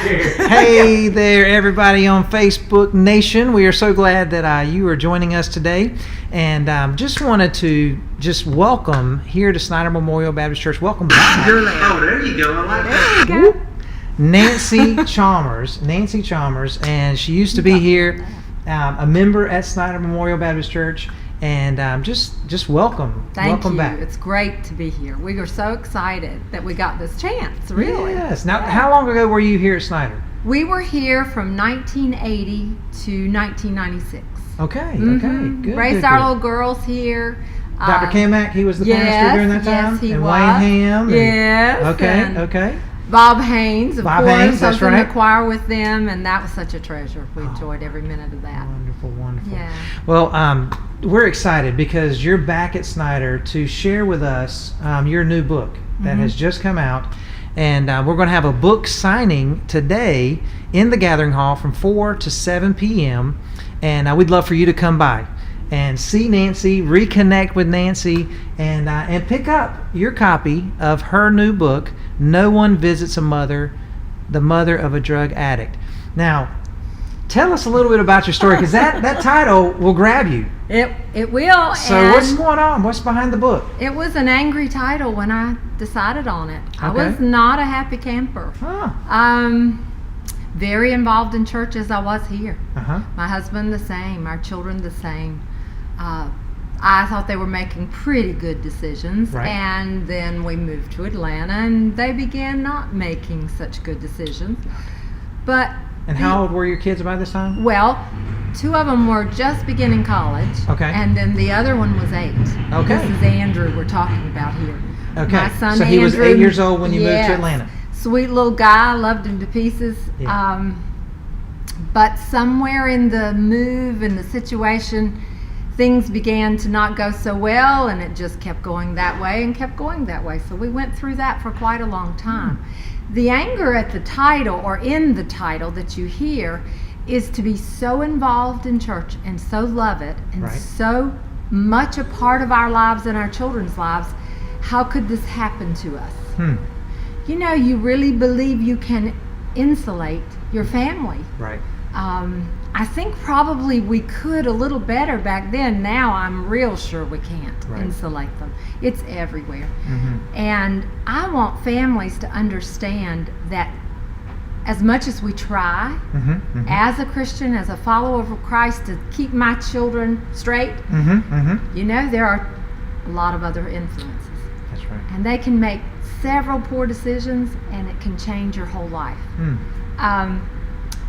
Hey there, everybody on Facebook Nation. We are so glad that you are joining us today. And just wanted to welcome here to Snyder Memorial Baptist Church. Welcome back. Oh, there you go. I like that. There you go. Nancy Chalmers, and she used to be here, a member at Snyder Memorial Baptist Church. And just welcome. Welcome back. It's great to be here. We are so excited that we got this chance, really. Yes. Now, how long ago were you here at Snyder? We were here from 1980 to 1996. Okay, good. Raised good, our good. little girls here. Dr. Kamak, he was the pastor during that time? Yes, he and was. Wayne Ham? Yes. Okay. Bob Haynes, of Bob course. Haynes, that's I was in right. the choir with them, and that was such a treasure. We enjoyed every minute of that. Wonderful. Yeah. Well, we're excited because you're back at Snyder to share with us your new book that has just come out. And we're going to have a book signing today in the Gathering Hall from 4 to 7 p.m. And we'd love for you to come by and see Nancy, reconnect with Nancy, and pick up your copy of her new book, No One Visits the Mother of a Drug Addict. Now, tell us a little bit about your story, because that title will grab you. It will. So what's going on? What's behind the book? It was an angry title when I decided on it. I Okay. was not a happy camper. Huh. Very involved in church as I was here. Uh-huh. My husband the same, our children the same. I thought they were making pretty good decisions, Right. and then we moved to Atlanta, and they began not making such good decisions. But And how old were your kids about this time? well, two of them were just beginning college, Okay. and then the other one was 8. Okay. This is Andrew we're talking about here. Okay. My son So he was Andrew, 8 years old when you moved to yes, Atlanta. Sweet little guy, loved him to pieces. Yeah. But somewhere in the move and the situation, things began to not go so well, and it just kept going that way and kept going that way. So we went through that for quite a long time. The anger at the title, or in the title that you hear, is to be so involved in church and so love it and Right. so much a part of our lives and our children's lives. How could this happen to us? You know, you really believe you can insulate your family. Right. I think probably we could a little better back then. Now I'm real sure we can't Right. insulate them. It's everywhere. Mm-hmm. And I want families to understand that as much as we try, as a Christian, as a follower of Christ, to keep my children straight, you know, there are a lot of other influences. That's right. And they can make several poor decisions, and it can change your whole life.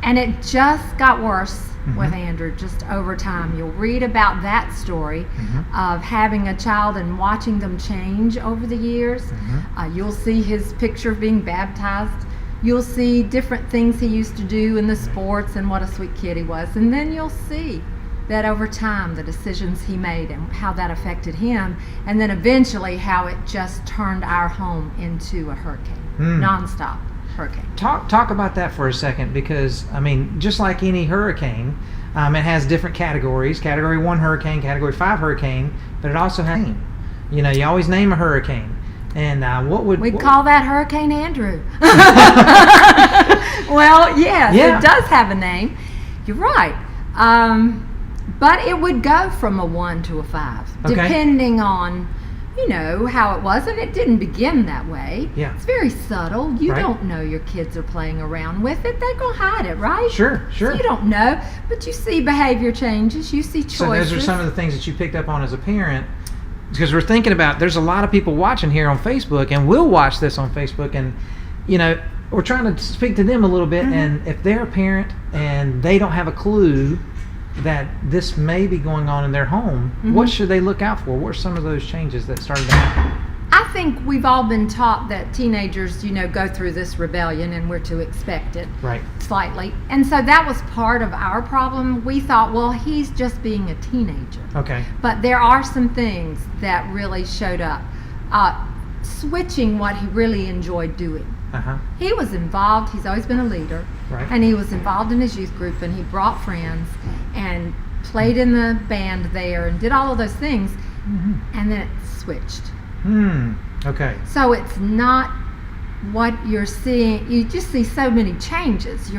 And it just got worse with Andrew just over time. You'll read about that story of having a child and watching them change over the years. You'll see his picture of being baptized. You'll see different things he used to do in the sports and what a sweet kid he was. And then you'll see that over time, the decisions he made and how that affected him, and then eventually how it just turned our home into a hurricane, nonstop hurricane. Talk about that for a second, because I mean, just like any hurricane, it has different categories. Category 1 hurricane, Category 5 hurricane, but it also has a name. You know, you always name a hurricane. And We'd call that Hurricane Andrew. Well, yes, Yeah. it does have a name. You're right. But it would go from a 1 to a 5, Okay. depending on, you know, how it was. And it didn't begin that way. Yeah. It's very subtle. You Right. don't know your kids are playing around with it. They're going to hide it, right? Sure. So you don't know. But you see behavior changes. You see choices. So those are some of the things that you picked up on as a parent, because we're thinking about, there's a lot of people watching here on Facebook, and we'll watch this on Facebook, and you know, we're trying to speak to them a little bit. And if they're a parent and they don't have a clue that this may be going on in their home, what should they look out for? What are some of those changes that started to happen? I think we've all been taught that teenagers, you know, go through this rebellion, and we're to expect it. Right. Slightly. And so that was part of our problem. We thought, well, he's just being a teenager. Okay. But there are some things that really showed up. Switching what he really enjoyed doing. He was involved. He's always been a leader. Right. And he was involved in his youth group, and he brought friends and played in the band there and did all of those things. And then it switched. Okay. So it's not what you're seeing, you just see so many changes.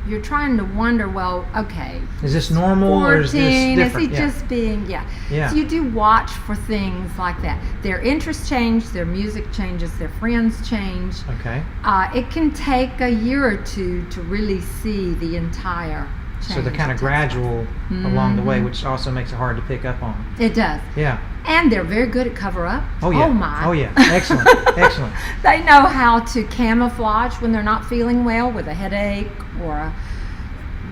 You're trying to wonder, well, okay, is this normal 14, or is this different? is he just being, Yeah. So you do watch for things like that. Their interests change, their music changes, their friends change. Okay. It can take a year or two to really see the entire change. So they're kind of that takes gradual place. along the way, Mhm. which also makes it hard to pick up on. It does. Yeah. And they're very good at cover up. Oh yeah. Oh my. Oh yeah. Excellent. Excellent. They know how to camouflage when they're not feeling well with a headache or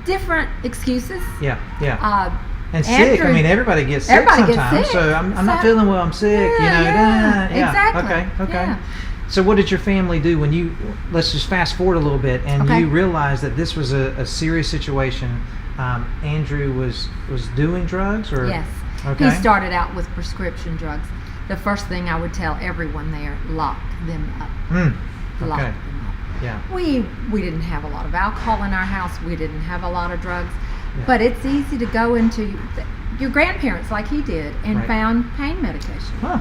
different excuses. Yeah. Yeah. And Andrew- sick. I mean, everybody gets sick everybody gets sometimes. sick. So I'm not So- feeling well. I'm sick. Yeah, Yeah. exactly. Okay. Okay. Yeah. So what did your family do when you? Let's just fast forward a little bit, and Okay. you realized that this was a serious situation. Andrew was doing drugs, or Yes. Okay. He started out with prescription drugs. The first thing I would tell everyone there, lock them up. Lock Okay. them up. Yeah. We didn't have a lot of alcohol in our house. We didn't have a lot of drugs. Yeah. But it's easy to go into your grandparents like he did and Right. found pain medication. Huh.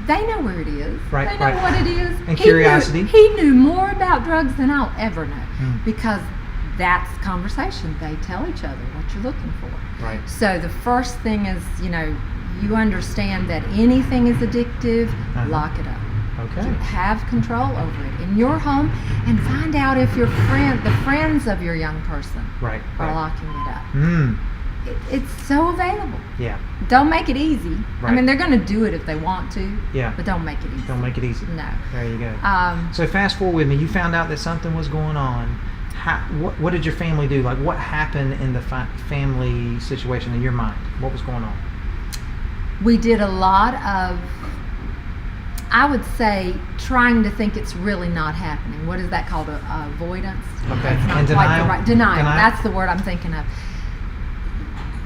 They know where it is. Right, They know right. what it is. And He curiosity. He knew more about drugs than I'll ever know Mm. because that's conversation. They tell each other what you're looking for. Right. So the first thing is, you understand that anything is addictive, Uh-huh. lock it up. Okay. Have control over it in your home and find out if the friends of your young person Right. are Right. locking it up. Mm. It's so available. Yeah. Don't make it easy. I Right. mean, they're going to do it if they want to, Yeah. but don't make it easy. Don't make it easy. No. There you go. Um, So fast forward with me. You found out that something was going on. What did your family do? Like, what happened in the family situation in your mind? What was going on? we did a lot of, I would say, trying to think it's really not happening. What is that called? Avoidance? Okay. That's not And quite denial? the right. Denial. Denial? That's the word I'm thinking of.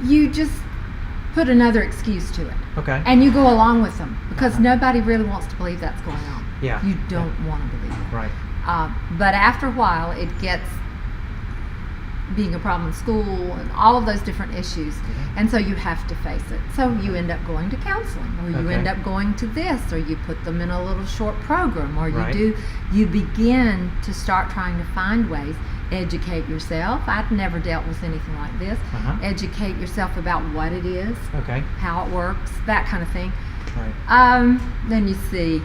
You just put another excuse to it. Okay. And you go along with them because nobody really wants to believe that's going on. Yeah. You don't want to believe it. Right. But after a while, it gets being a problem in school and all of those different issues. And so you have to face it. So you end up going to counseling, or you Okay. end up going to this, or you put them in a little short program, or Right. you begin to start trying to find ways, educate yourself. I've never dealt with anything like this. Uh-huh. Educate yourself about what it is, Okay. how it works, that kind of thing. Right. Then you see,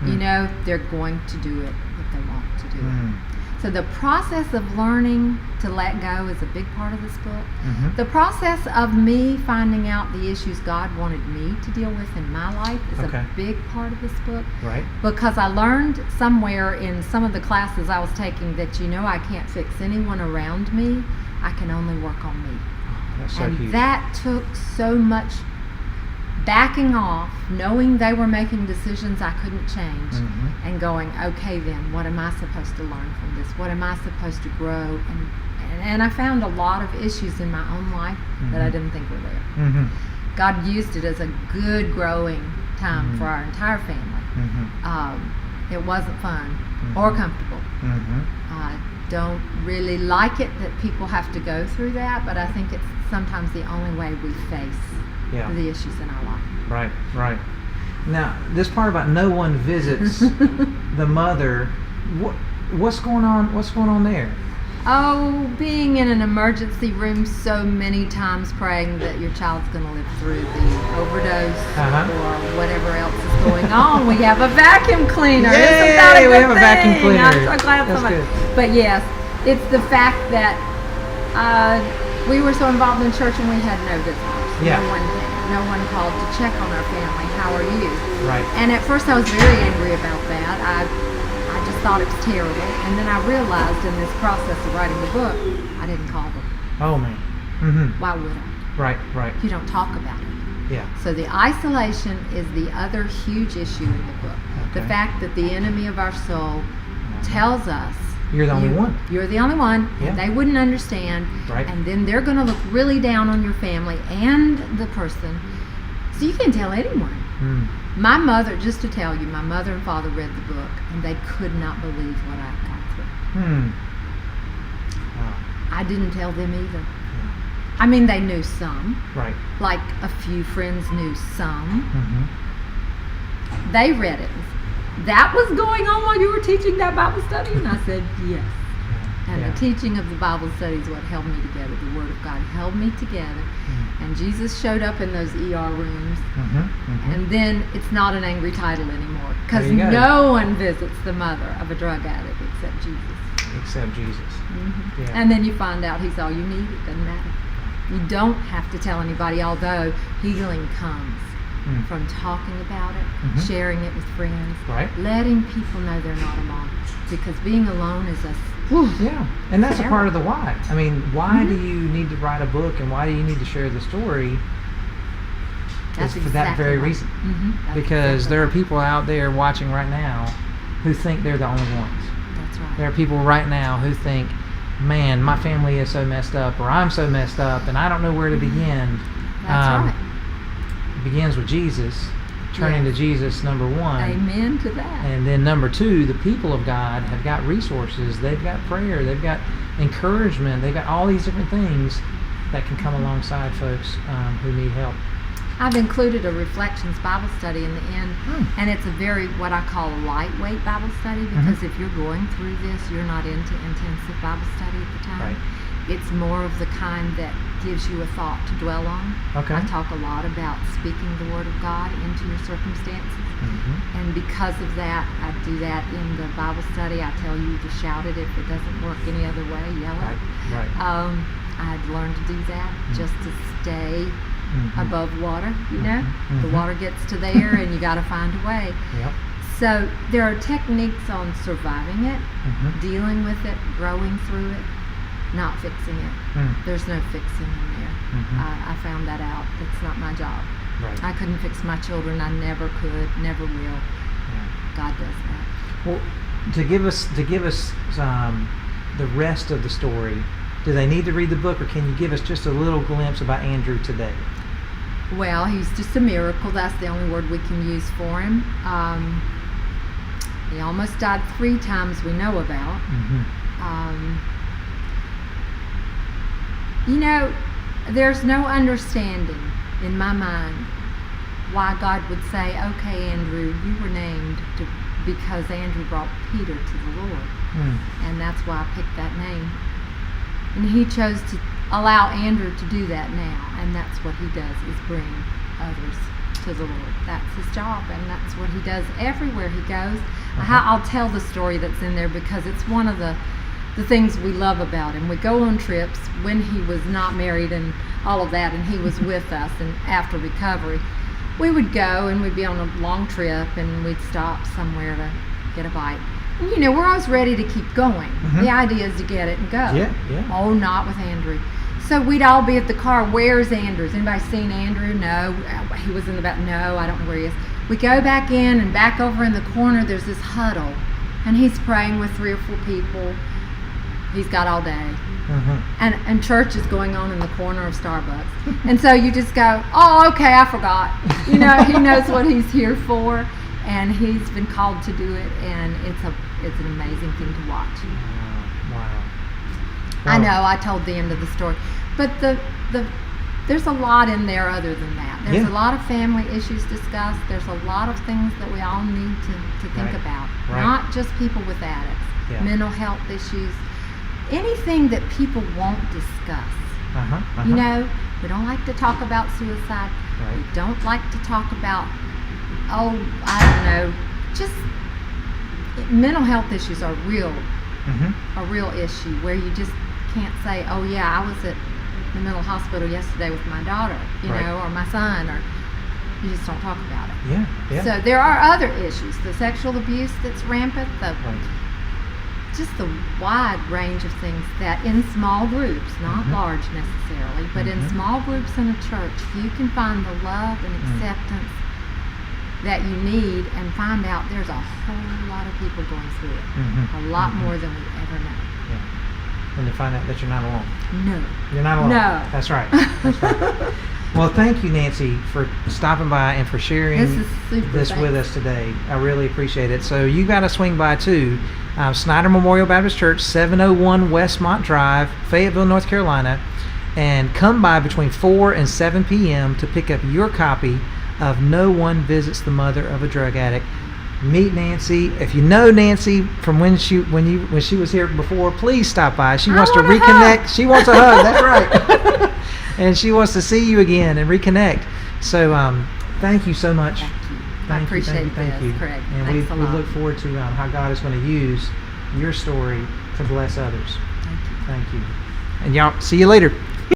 Mm. they're going to do it if they want to do it. Mm. So the process of learning to let go is a big part of this book. Mhm. The process of me finding out the issues God wanted me to deal with in my life is Okay. a big part of this book. Right. Because I learned somewhere in some of the classes I was taking that I can't fix anyone around me. I can only work on me. That's so And huge. that took so much backing off, knowing they were making decisions I couldn't change, Mhm. and going, okay, then what am I supposed to learn from this? What am I supposed to grow? And I found a lot of issues in my own life that I Mhm. didn't think were there. Mhm. God used it as a good growing time Mhm. for our entire family. Mhm. It wasn't fun or comfortable. Mhm. I don't really like it that people have to go through that, but I think it's sometimes the only way we face Yeah. the issues in our life. Right. Right. Now, this part about no one visits the mother. What's going on? What's going on there? Oh, being in an emergency room so many times praying that your child's going to live through the overdose Uh-huh. or whatever else is going on. We have a vacuum cleaner. Isn't Yay, that a we good have a vacuum thing? cleaner. I'm so glad That's somebody. good. But yes, it's the fact that we were so involved in church and we had no visitors. Yeah. No one came. No one called to check on our family. How are you? Right. And at first I was very angry about that. I just thought it was terrible. And then I realized in this process of writing the book, I didn't call them. Oh man. Mhm. Why would I? Right. Right. You don't talk about it. Yeah. So the isolation is the other huge issue in the book. The Okay. fact that the enemy of our soul tells us You're the only one. You're the only one. Yeah. And they wouldn't understand. Right. And then they're going to look really down on your family and the person. So you can tell anyone. Mm. My mother, just to tell you, my mother and father read the book and they could not believe what I got through. Hmm. Wow. I didn't tell them either. I mean, they knew some. Right. Like a few friends knew some. Mm-hmm. They read it. that was going on while you were teaching that Bible study? And I said, yes. And Yeah. the teaching of the Bible study is what held me together. The Word of God held me together. And Jesus showed up in those ER rooms. And then it's not an angry title anymore, because There you go. no one visits the mother of a drug addict except Jesus. Except Jesus. Yeah. And then you find out he's all you need. It doesn't matter. You don't have to tell anybody, although healing comes from talking about it, sharing it with friends, Right. letting people know they're not alone. Because being alone is a Yeah, and that's a Terrible. part of the why. I mean, why do you need to write a book, and why do you need to share the story? That's It's for that exactly very right. reason. That's Because exactly there are right. people out there watching right now who think they're the only ones. That's right. There are people right now who think, man, my family is so messed up, or I'm so messed up, and I don't know where to begin. That's right. It begins with Jesus, turning Yes. to Jesus, number one. Amen to that. And then number two, the people of God have got resources. They've got prayer. They've got encouragement. They've got all these different things that can come alongside folks who need help. I've included a reflections Bible study in the end, and it's a very, what I call, lightweight Bible study, because if you're going through this, you're not into intensive Bible study at the time. Right. It's more of the kind that gives you a thought to dwell on. Okay. I talk a lot about speaking the Word of God into your circumstances, and because of that, I do that in the Bible study. I tell you to shout it if it doesn't work any other way, yell it. Right. I'd learned to do that just to stay above water, you know. The water gets to there and you got to find a way. Yep. So there are techniques on surviving it, dealing with it, growing through it, not fixing it. There's no fixing in there. I found that out. It's not my job. Right. I couldn't fix my children. I never could, never will. Yeah. God does that. Well, to give us the rest of the story, do they need to read the book, or can you give us just a little glimpse about Andrew today? Well, he's just a miracle. That's the only word we can use for him. He almost died 3 times we know about. You know, there's no understanding in my mind why God would say, okay, Andrew, you were named because Andrew brought Peter to the Lord. And that's why I picked that name. And he chose to allow Andrew to do that now. And that's what he does, is bring others to the Lord. That's his job, and that's what he does everywhere he goes. I'll tell the story that's in there because it's one of the things we love about him. We go on trips when he was not married and all of that, and he was with us, and after recovery we would go and we'd be on a long trip and we'd stop somewhere to get a bite. And, you know, we're always ready to keep going. The idea is to get it and go. Yeah. Oh, not with Andrew. So we'd all be at the car. Where's Andrew? Has anybody seen Andrew? No. He was in the back. No, I don't know where he is. We go back in, and back over in the corner there's this huddle, and he's praying with 3 or 4 people. He's got all day. And church is going on in the corner of Starbucks. And so you just go, oh, okay, I forgot. You know, he knows what he's here for, and he's been called to do it, and it's an amazing thing to watch. Wow. I know I told the end of the story, but there's a lot in there other than that. There's a lot of family issues discussed. There's a lot of things that we all need to think about. Not just people with addicts, mental health issues, anything that people won't discuss. You know, we don't like to talk about suicide. We don't like to talk about, oh, I don't know, just mental health issues are real, a real issue where you just can't say, oh yeah, I was at the mental hospital yesterday with my daughter, you know, or my son, or you just don't talk about it. So there are other issues, the sexual abuse that's rampant, just the wide range of things that in small groups, not large necessarily, but in small groups in a church, you can find the love and acceptance that you need and find out there's a whole lot of people going through it. A lot more than we ever know. And to find out that you're not alone. No. You're not alone. No. That's right. That's right. Well, thank you, Nancy, for stopping by and for sharing this with us today. I really appreciate it. So you got to swing by too. Snyder Memorial Baptist Church, 701 Westmont Drive, Fayetteville, North Carolina, and come by between 4 and 7 p.m. to pick up your copy of No One Visits the Mother of a Drug Addict. Meet Nancy. If you know Nancy from when she was here before, please stop by. She wants to reconnect. She wants a hug. That's right. And she wants to see you again and reconnect. So thank you so much. I appreciate this, Craig. And Thanks a we lot. look forward to how God is going to use your story to bless others. Thank you. Thank you. And y'all, see you later.